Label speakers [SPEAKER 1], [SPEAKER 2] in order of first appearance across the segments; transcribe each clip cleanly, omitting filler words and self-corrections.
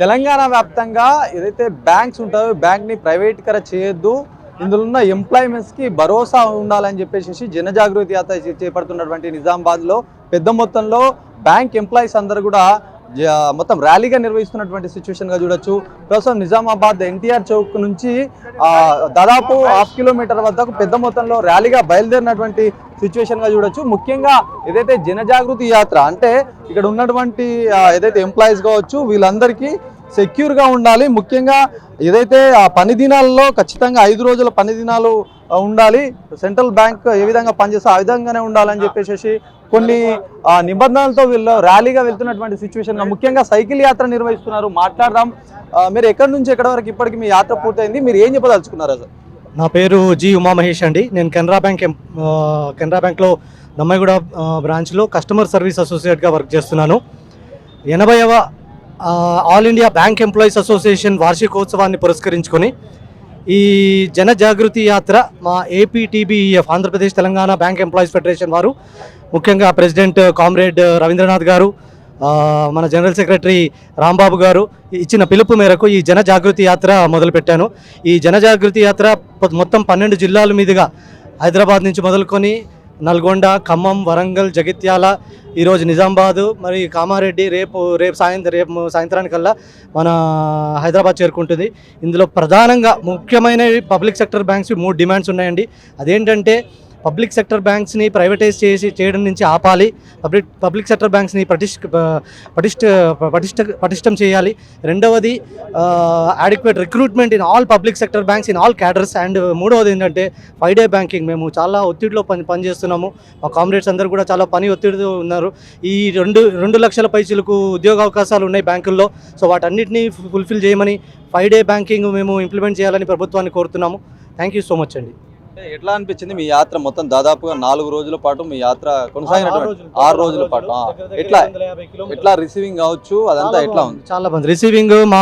[SPEAKER 1] తెలంగాణ వ్యాప్తంగా ఏదైతే బ్యాంక్స్ ఉంటాయో బ్యాంక్ని ప్రైవేటీకరణ చేయొద్దు, ఇందులో ఉన్న ఎంప్లాయ్మెంట్స్కి భరోసా ఉండాలని చెప్పేసి జనజాగృతి యాత్ర చేపడుతున్నటువంటి నిజామాబాద్లో పెద్ద మొత్తంలో బ్యాంక్ ఎంప్లాయీస్ అందరూ కూడా మొత్తం ర్యాలీగా నిర్వహిస్తున్నటువంటి సిచ్యువేషన్గా చూడొచ్చు. ప్రస్తుతం నిజామాబాద్ ఎన్టీఆర్ చౌక్ నుంచి దాదాపు 1/2 కిలోమీటర్ వద్దకు పెద్ద మొత్తంలో ర్యాలీగా బయలుదేరినటువంటి సిచ్యువేషన్గా చూడొచ్చు. ముఖ్యంగా ఏదైతే జనజాగృతి యాత్ర అంటే ఇక్కడ ఉన్నటువంటి ఏదైతే ఎంప్లాయీస్ కావచ్చు వీళ్ళందరికీ సెక్యూర్గా ఉండాలి. ముఖ్యంగా ఏదైతే ఆ పని దినాల్లో ఖచ్చితంగా 5 రోజుల పని దినాలు ఉండాలి, సెంట్రల్ బ్యాంక్ ఏ విధంగా పనిచేస్తే ఆ విధంగానే ఉండాలని చెప్పేసి కొన్ని నిబంధనలతో వీళ్ళు ర్యాలీగా వెళ్తున్నటువంటి సిచ్యువేషన్గా ముఖ్యంగా సైకిల్ యాత్ర నిర్వహిస్తున్నారు. మాట్లాడదాం, మీరు ఎక్కడి నుంచి ఎక్కడి వరకు ఇప్పటికి మీ యాత్ర పూర్తయింది, మీరు ఏం చెప్పదలుచుకున్నారా సార్?
[SPEAKER 2] నా పేరు జి ఉమామహేష్ అండి. నేను కెనరా బ్యాంక్లో దమ్మాయిగూడ బ్రాంచ్లో కస్టమర్ సర్వీస్ అసోసియేట్గా వర్క్ చేస్తున్నాను. 80వ all India bank employees association వార్షికోత్సవాన్ని పురస్కరించుకొని ఈ జనజాగృతి యాత్ర మా ఏపీటీబీఈఎఫ్ Andhra Pradesh Telangana bank employees federation వారు, ముఖ్యంగా ప్రెసిడెంట్ కామ్రేడ్ రవీంద్రనాథ్ గారు, మన జనరల్ సెక్రటరీ రాంబాబు గారు ఇచ్చిన పిలుపు మేరకు ఈ జనజాగృతి యాత్ర మొదలుపెట్టాను. ఈ జనజాగృతి యాత్ర మొత్తం 12 జిల్లాల మీదుగా హైదరాబాద్ నుంచి మొదలుకొని నల్గొండ, ఖమ్మం, వరంగల్, జగిత్యాల, ఈరోజు నిజామాబాదు, మరి కామారెడ్డి, రేపు సాయంత్రానికల్లా మన హైదరాబాద్ చేరుకుంటుంది. ఇందులో ప్రధానంగా ముఖ్యమైన పబ్లిక్ సెక్టర్ బ్యాంక్స్ 3 డిమాండ్స్ ఉన్నాయండి. అదేంటంటే పబ్లిక్ సెక్టర్ బ్యాంక్స్ని ప్రైవేటైజ్ చేయడం నుంచి ఆపాలి, పబ్లిక్ సెక్టర్ బ్యాంక్స్ని పటిష్టం చేయాలి. రెండవది adequate recruitment in all public sector banks in all cadres. And మూడవది ఏంటంటే 5 డే బ్యాంకింగ్. మేము చాలా ఒత్తిడిలో పనిచేస్తున్నాము, మా కామ్రేడ్స్ అందరూ కూడా చాలా పని ఒత్తిడితో ఉన్నారు. ఈ 2 లక్షల పైసలకు ఉద్యోగ అవకాశాలు ఉన్నాయి బ్యాంకుల్లో. సో వాటన్నిటిని ఫుల్ఫిల్ చేయమని 5 డే బ్యాంకింగ్ మేము ఇంప్లిమెంట్ చేయాలని ప్రభుత్వాన్ని కోరుతున్నాము. థ్యాంక్ యూ సో మచ్ అండి.
[SPEAKER 1] ఎట్లా అనిపించింది మీ యాత్ర? మొత్తం దాదాపుగా 4 రోజుల పాటు మీ యాత్ర కొనసాగినటువంటి 6 రోజుల పాటు ఎట్లా రిసీవింగ్ కావచ్చు అదంతా ఎట్లా ఉంది?
[SPEAKER 2] చాలా బాగుంది రిసీవింగ్. మా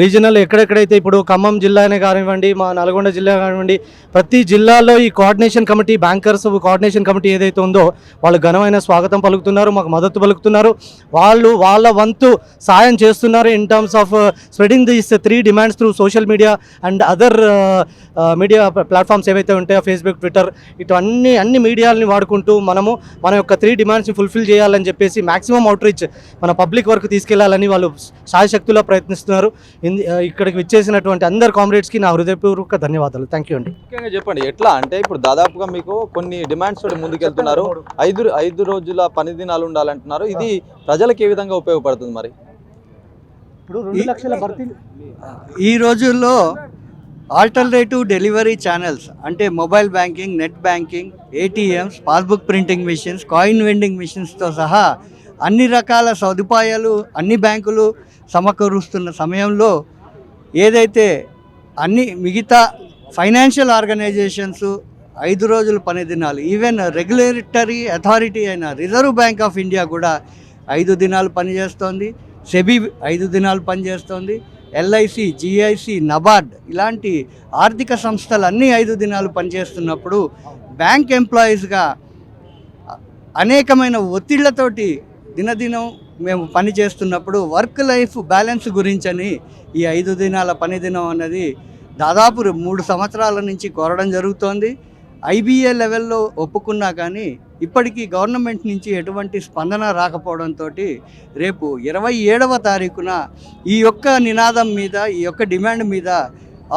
[SPEAKER 2] రీజనల్ ఎక్కడెక్కడైతే ఇప్పుడు ఖమ్మం జిల్లానే కానివ్వండి, మా నల్గొండ జిల్లా కానివ్వండి, ప్రతి జిల్లాలో ఈ coordination committee, bankers coordination committee ఏదైతే ఉందో వాళ్ళు ఘనమైన స్వాగతం పలుకుతున్నారు, మాకు మద్దతు పలుకుతున్నారు. వాళ్ళు వాళ్ళ వంతు సాయం చేస్తున్నారు in terms of spreading these 3 demands through social media and other media platforms ఏవైతే ఉంటాయో ఫేస్బుక్, ట్విట్టర్, ఇటు అన్ని మీడియాలని వాడుకుంటూ మన యొక్క 3 డిమాండ్స్ని ఫుల్ఫిల్ చేయాలని చెప్పేసి మ్యాక్సిమం అవుట్రీచ్ మన పబ్లిక్ వరకు తీసుకెళ్లాలని వాళ్ళు శాయశక్తులా ప్రయత్నిస్తున్నారు. ఇక్కడికి విచ్చేసినటువంటి అందరు కామ్రేడ్స్కి నా హృదయపూర్వక ధన్యవాదాలు. థ్యాంక్ యూ అండి.
[SPEAKER 1] ముఖ్యంగా చెప్పండి, ఎట్లా అంటే ఇప్పుడు దాదాపుగా మీకు కొన్ని డిమాండ్స్ తోటి ముందుకెళ్తున్నారు, 5 రోజుల పని దినాలు ఉండాలంటున్నారు. ఇది ప్రజలకు ఏ విధంగా ఉపయోగపడుతుంది? మరి
[SPEAKER 2] ఇప్పుడు 2 లక్షల భర్తీలు
[SPEAKER 3] ఈ రోజుల్లో ఆల్టర్నేటివ్ డెలివరీ ఛానల్స్ అంటే mobile banking, net banking, ATMs, passbook printing machines, coin vending మిషన్స్తో సహా అన్ని రకాల సదుపాయాలు అన్ని బ్యాంకులు సమకూరుస్తున్న సమయంలో ఏదైతే మిగతా ఫైనాన్షియల్ ఆర్గనైజేషన్స్ 5 రోజుల పని దినాలు, ఈవెన్ రెగ్యులేటరీ అథారిటీ అయిన రిజర్వ్ బ్యాంక్ ఆఫ్ ఇండియా కూడా 5 దినాలు పనిచేస్తోంది, సెబీ 5 దినాలు పనిచేస్తోంది, ఎల్ఐసి, జిఐసి, నబార్డ్ ఇలాంటి ఆర్థిక సంస్థలు అన్నీ 5 దినాలు పనిచేస్తున్నప్పుడు బ్యాంక్ ఎంప్లాయీస్గా అనేకమైన ఒత్తిళ్లతోటి దినదినం మేము పనిచేస్తున్నప్పుడు వర్క్ లైఫ్ బ్యాలెన్స్ గురించని ఈ 5 దినాల పని దినం అన్నది దాదాపు 3 సంవత్సరాల నుంచి కోరడం జరుగుతోంది. ఐబీఏ లెవెల్లో ఒప్పుకున్నా కానీ ఇప్పటికీ గవర్నమెంట్ నుంచి ఎటువంటి స్పందన రాకపోవడంతో రేపు 27వ తారీఖున ఈ యొక్క నినాదం మీద, ఈ యొక్క డిమాండ్ మీద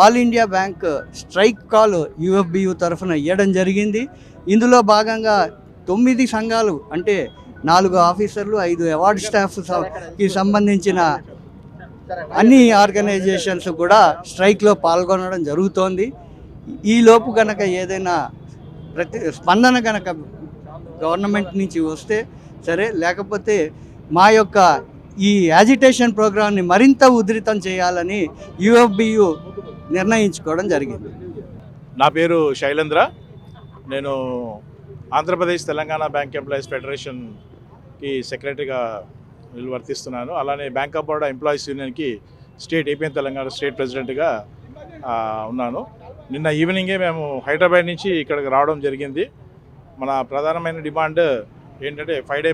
[SPEAKER 3] all India bank strike call UFBU తరఫున ఇవ్వడం జరిగింది. ఇందులో భాగంగా 9 సంఘాలు అంటే 4 ఆఫీసర్లు, 5 అవార్డ్ స్టాఫ్కి సంబంధించిన అన్ని ఆర్గనైజేషన్స్ కూడా స్ట్రైక్లో పాల్గొనడం జరుగుతోంది. ఈలోపు కనుక ఏదైనా స్పందన కనుక గవర్నమెంట్ నుంచి వస్తే సరే, లేకపోతే మా యొక్క ఈ యాజిటేషన్ ప్రోగ్రామ్ని మరింత ఉధృతం చేయాలని యూఎఫ్బియు నిర్ణయించుకోవడం జరిగింది.
[SPEAKER 4] నా పేరు శైలేంద్ర. నేను ఆంధ్రప్రదేశ్ తెలంగాణ బ్యాంక్ ఎంప్లాయీస్ ఫెడరేషన్కి సెక్రటరీగా వర్తిస్తున్నాను. అలానే bank of Baroda employees యూనియన్కి state AP Telangana state ప్రెసిడెంట్గా ఉన్నాను. నిన్న ఈవినింగే మేము హైదరాబాద్ నుంచి ఇక్కడికి రావడం జరిగింది. మన ప్రధానమైన డిమాండ్ ఏంటంటే 5 డే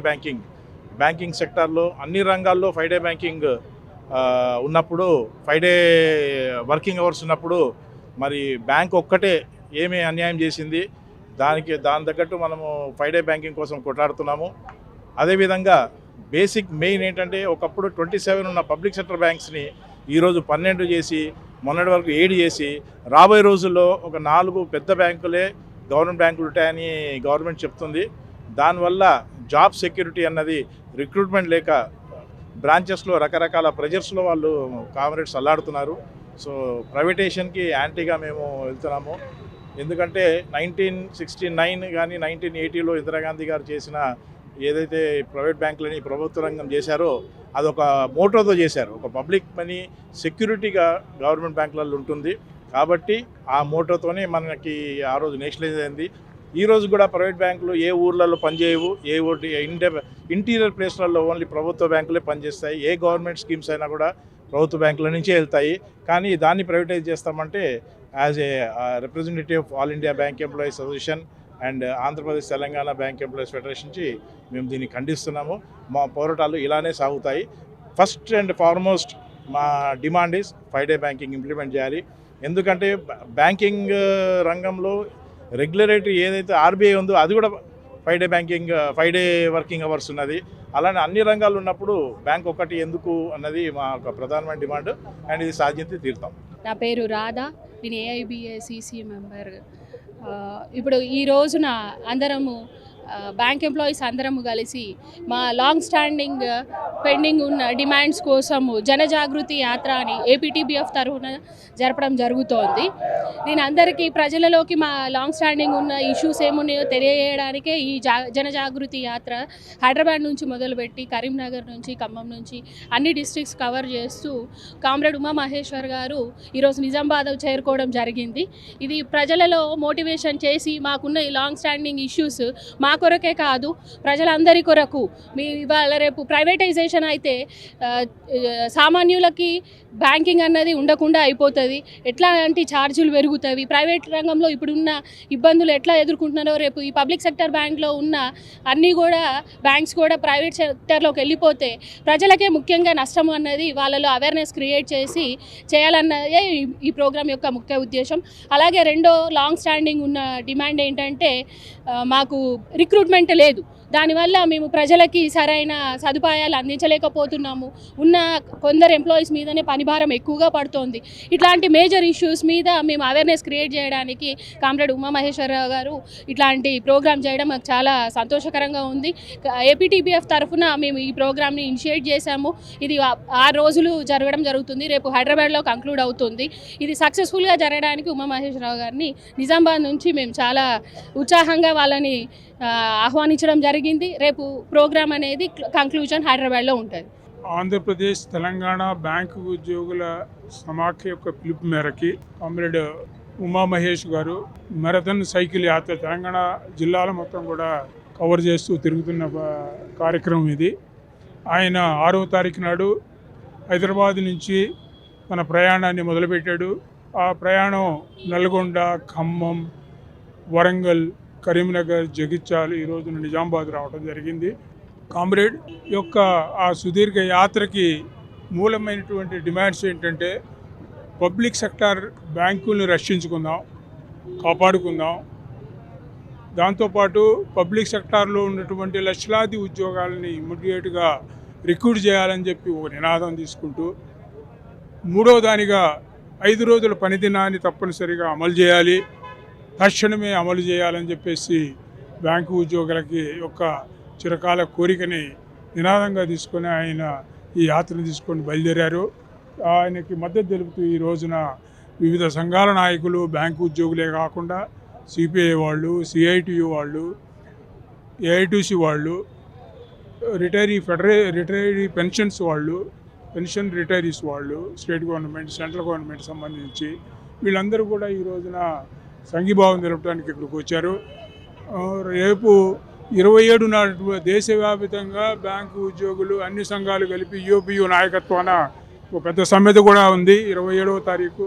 [SPEAKER 4] బ్యాంకింగ్ సెక్టార్లో అన్ని రంగాల్లో 5 డే బ్యాంకింగ్ ఉన్నప్పుడు 5 డే వర్కింగ్ అవర్స్ ఉన్నప్పుడు మరి బ్యాంక్ ఒక్కటే ఏమి అన్యాయం చేసింది, దాని తగ్గట్టు మనము 5 డే బ్యాంకింగ్ కోసం కొట్లాడుతున్నాము. అదేవిధంగా బేసిక్ మెయిన్ ఏంటంటే ఒకప్పుడు 27 ఉన్న పబ్లిక్ సెక్టర్ బ్యాంక్స్ని ఈరోజు 12 చేసి మొన్నటి వరకు 7 చేసి రాబోయే రోజుల్లో ఒక 4 పెద్ద బ్యాంకులే గవర్నమెంట్ బ్యాంకులు ఉంటాయని గవర్నమెంట్ చెప్తుంది. దానివల్ల జాబ్ సెక్యూరిటీ అన్నది రిక్రూట్మెంట్ లేక బ్రాంచెస్లో రకరకాల ప్రెజర్స్లో వాళ్ళు కామ్రేడ్స్ అల్లాడుతున్నారు. సో ప్రైవేటేషన్కి యాంటీగా మేము వెళ్తున్నాము. ఎందుకంటే 1969 కానీ 1980లో ఇందిరాగాంధీ గారు చేసిన ఏదైతే ప్రైవేట్ బ్యాంకులని ప్రభుత్వ రంగం చేశారో అదొక మోటోతో చేశారు. ఒక పబ్లిక్ మనీ సెక్యూరిటీగా గవర్నమెంట్ బ్యాంకులలో ఉంటుంది కాబట్టి ఆ మోటోతోనే మనకి ఆ రోజు నేషనలైజ్ అయింది. ఈ రోజు కూడా ప్రైవేట్ బ్యాంకులు ఏ ఊర్లలో పనిచేయవు, ఇంటీరియర్ ప్లేస్లలో ఓన్లీ ప్రభుత్వ బ్యాంకులే పనిచేస్తాయి. ఏ గవర్నమెంట్ స్కీమ్స్ అయినా కూడా ప్రభుత్వ బ్యాంకుల నుంచే వెళ్తాయి. కానీ దాన్ని ప్రైవేటైజ్ చేస్తామంటే as a representative all India bank employees association and Andhra Pradesh Telangana bank employees federation నుంచి మేము దీన్ని ఖండిస్తున్నాము. మా పోరాటాలు ఇలానే సాగుతాయి. ఫస్ట్ అండ్ ఫార్మోస్ట్ మా demand is 5 day banking implement చేయాలి. ఎందుకంటే బ్యాంకింగ్ రంగంలో రెగ్యులేటరీ ఏదైతే ఆర్బీఐ ఉందో అది కూడా 5 డే వర్కింగ్ అవర్స్ ఉన్నది. అలానే అన్ని రంగాలు ఉన్నప్పుడు బ్యాంక్ ఒకటి ఎందుకు అన్నది మా ఒక ప్రధానమైన డిమాండ్ అండ్ ఇది సాధ్యత తీరుతాం.
[SPEAKER 5] నా పేరు రాధా, నేను ఏఐబిఏసిసి మెంబర్. ఇప్పుడు ఈ రోజున అందరము బ్యాంక్ ఎంప్లాయీస్ అందరము కలిసి మా లాంగ్ స్టాండింగ్ పెండింగ్ ఉన్న డిమాండ్స్ కోసము జనజాగృతి యాత్ర అని ఏపీటీబీఎఫ్ తరఫున జరపడం జరుగుతోంది. దీని అందరికీ ప్రజలలోకి మా లాంగ్ స్టాండింగ్ ఉన్న ఇష్యూస్ ఏమున్నాయో తెలియజేయడానికే ఈ జనజాగృతి యాత్ర హైదరాబాద్ నుంచి మొదలుపెట్టి కరీంనగర్ నుంచి ఖమ్మం నుంచి అన్ని డిస్ట్రిక్ట్స్ కవర్ చేస్తూ కామ్రేడ్ ఉమామహేశ్వర్ గారు ఈరోజు నిజామాబాద్ చేరుకోవడం జరిగింది. ఇది ప్రజలలో మోటివేషన్ చేసి మాకున్న ఈ లాంగ్ స్టాండింగ్ ఇష్యూస్ మా కొరకే కాదు ప్రజలందరి కొరకు, మీ ఇవాళ రేపు ప్రైవేటైజేషన్ అయితే సామాన్యులకి బ్యాంకింగ్ అన్నది ఉండకుండా అయిపోతుంది. ఎట్లాంటి ఛార్జీలు పెరుగుతాయి, ప్రైవేట్ రంగంలో ఇప్పుడున్న ఇబ్బందులు ఎట్లా ఎదుర్కొంటున్నారో రేపు ఈ పబ్లిక్ సెక్టర్ బ్యాంక్లో ఉన్న అన్నీ కూడా బ్యాంక్స్ కూడా ప్రైవేట్ సెక్టర్లోకి వెళ్ళిపోతే ప్రజలకే ముఖ్యంగా నష్టం అన్నది వాళ్ళలో అవేర్నెస్ క్రియేట్ చేసి చేయాలన్నదే ఈ ప్రోగ్రాం యొక్క ముఖ్య ఉద్దేశం. అలాగే రెండో లాంగ్ స్టాండింగ్ ఉన్న డిమాండ్ ఏంటంటే మాకు రిక్రూట్మెంట్ లేదు, దానివల్ల మేము ప్రజలకి సరైన సదుపాయాలు అందించలేకపోతున్నాము. ఉన్న కొందరు ఎంప్లాయీస్ మీదనే పనిభారం ఎక్కువగా పడుతోంది. ఇట్లాంటి మేజర్ ఇష్యూస్ మీద మేము అవేర్నెస్ క్రియేట్ చేయడానికి కామ్రేడ్ ఉమామహేశ్వరరావు గారు ఇట్లాంటి ప్రోగ్రామ్ చేయడం మాకు చాలా సంతోషకరంగా ఉంది. ఏపీటీబీఎఫ్ తరఫున మేము ఈ ప్రోగ్రామ్ని ఇనిషియేట్ చేశాము. ఇది 6 రోజులు జరగడం జరుగుతుంది. రేపు హైదరాబాద్లో కంక్లూడ్ అవుతుంది. ఇది సక్సెస్ఫుల్గా జరగడానికి ఉమామహేశ్వరరావు గారిని నిజామాబాద్ నుంచి మేము చాలా ఉత్సాహంగా వాళ్ళని ఆహ్వానించడం జరిగింది. రేపు ప్రోగ్రామ్ అనేది కంక్లూజన్ హైదరాబాద్లో ఉంటుంది.
[SPEAKER 6] ఆంధ్రప్రదేశ్ తెలంగాణ బ్యాంకు ఉద్యోగుల సమాఖ్య యొక్క పిలుపు మేరకి కామ్రేడ్ ఉమామహేష్ గారు మారథాన్ సైకిల్ యాత్ర తెలంగాణ జిల్లాల మొత్తం కూడా కవర్ చేస్తూ తిరుగుతున్న కార్యక్రమం ఇది. ఆయన 6వ తారీఖు నాడు హైదరాబాద్ నుంచి తన ప్రయాణాన్ని మొదలుపెట్టాడు. ఆ ప్రయాణం నల్గొండ, ఖమ్మం, వరంగల్, కరీంనగర్, జగిత్యాల, ఈరోజు నిజామాబాద్ రావడం జరిగింది. కామ్రేడ్ యొక్క ఆ సుదీర్ఘ యాత్రకి మూలమైనటువంటి డిమాండ్స్ ఏంటంటే పబ్లిక్ సెక్టార్ బ్యాంకుల్ని రక్షించుకుందాం, కాపాడుకుందాం. దాంతోపాటు పబ్లిక్ సెక్టార్లో ఉన్నటువంటి లక్షలాది ఉద్యోగాలని ఇమ్మీడియట్గా రిక్రూట్ చేయాలని చెప్పి ఒక నినాదం తీసుకుంటూ, మూడో దానిగా 5 రోజుల పనిదినాన్ని తప్పనిసరిగా అమలు చేయాలి, తక్షణమే అమలు చేయాలని చెప్పేసి బ్యాంకు ఉద్యోగులకి యొక్క చిరకాల కోరికని నినాదంగా తీసుకొని ఆయన ఈ యాత్రను తీసుకొని బయలుదేరారు. ఆయనకి మద్దతు తెలుపుతూ ఈ రోజున వివిధ సంఘాల నాయకులు, బ్యాంకు ఉద్యోగులే కాకుండా సిపిఐ వాళ్ళు, సిఐటియు వాళ్ళు, ఏఐటీసీ వాళ్ళు, రిటైరీ పెన్షన్స్ వాళ్ళు, పెన్షన్ రిటైరీస్ వాళ్ళు, స్టేట్ గవర్నమెంట్, సెంట్రల్ గవర్నమెంట్ సంబంధించి వీళ్ళందరూ కూడా ఈ రోజున సంఘీభావం తెలపడానికి ఇక్కడికి వచ్చారు. రేపు 27 నాడు దేశవ్యాప్తంగా బ్యాంకు ఉద్యోగులు అన్ని సంఘాలు కలిపి యూపీయూ నాయకత్వాన ఒక పెద్ద సమ్మెత కూడా ఉంది. 27వ తారీఖు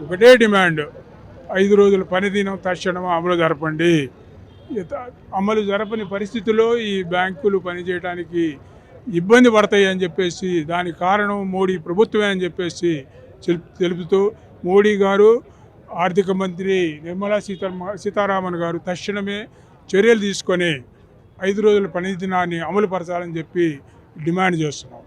[SPEAKER 6] ఒకటే డిమాండ్, 5 రోజుల పనిదినం తక్షణం అమలు జరపండి. అమలు జరపని పరిస్థితుల్లో ఈ బ్యాంకులు పనిచేయడానికి ఇబ్బంది పడతాయి అని చెప్పేసి దానికి కారణం మోడీ ప్రభుత్వమే అని చెప్పేసి తెలుపుతూ మోడీ గారు ఆర్థిక మంత్రి నిర్మలా సీతారామన్ గారు తక్షణమే చర్యలు తీసుకొని 5 రోజుల పని దినాన్ని అమలు పరచాలని చెప్పి డిమాండ్ చేస్తున్నాం.